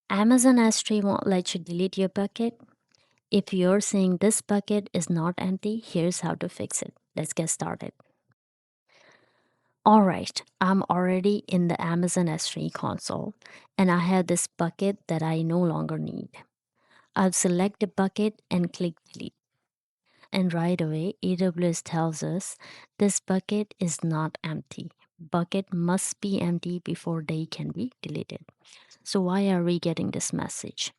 Amazon S3 won't let you delete your bucket. If you're seeing this bucket is not empty, here's how to fix it. Let's get started. All right, I'm already in the Amazon S3 console and I have this bucket that I no longer need. I'll select the bucket and click delete. And right away, AWS tells us this bucket is not empty. Bucket must be empty before they can be deleted. So why are we getting this message?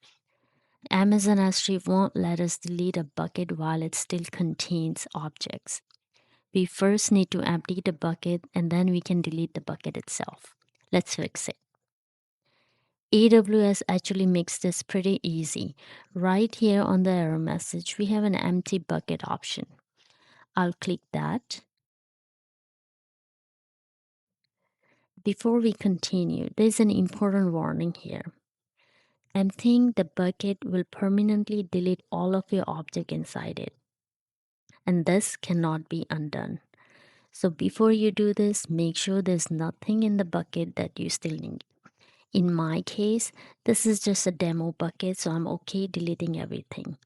Amazon S3 won't let us delete a bucket while it still contains objects. We first need to empty the bucket and then we can delete the bucket itself. Let's fix it. AWS actually makes this pretty easy. Right here on the error message, we have an empty bucket option. I'll click that. Before we continue, there's an important warning here. Emptying the bucket will permanently delete all of your object inside it, and this cannot be undone. So before you do this, make sure there's nothing in the bucket that you still need. In my case, this is just a demo bucket, so I'm okay deleting everything.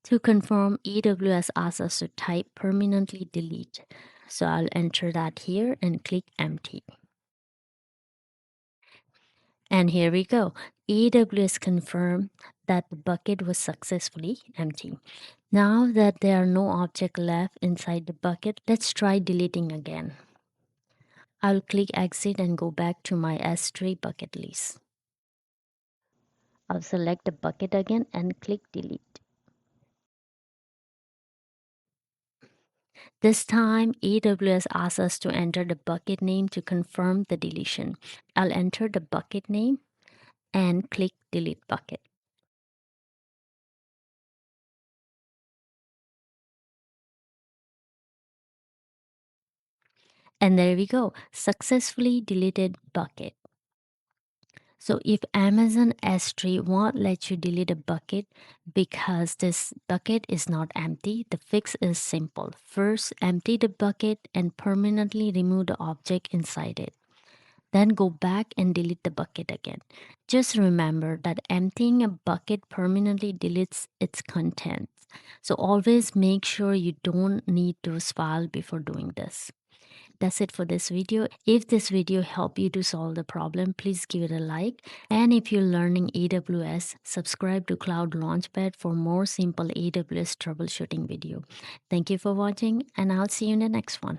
To confirm, AWS asks us to type permanently delete. So I'll enter that here and click empty. And here we go. AWS confirmed that the bucket was successfully empty. Now that there are no object left inside the bucket, let's try deleting again. I'll click exit and go back to my S3 bucket list. I'll select the bucket again and click delete. This time, AWS asks us to enter the bucket name to confirm the deletion. I'll enter the bucket name and click delete bucket. And there we go, successfully deleted bucket. So if Amazon S3 won't let you delete a bucket because this bucket is not empty, the fix is simple. First, empty the bucket and permanently remove the object inside it. Then go back and delete the bucket again. Just remember that emptying a bucket permanently deletes its contents. So always make sure you don't need those files before doing this. That's it for this video. If this video helped you to solve the problem, please give it a like. And if you're learning AWS, subscribe to Cloud Launchpad for more simple AWS troubleshooting video. Thank you for watching, and I'll see you in the next one.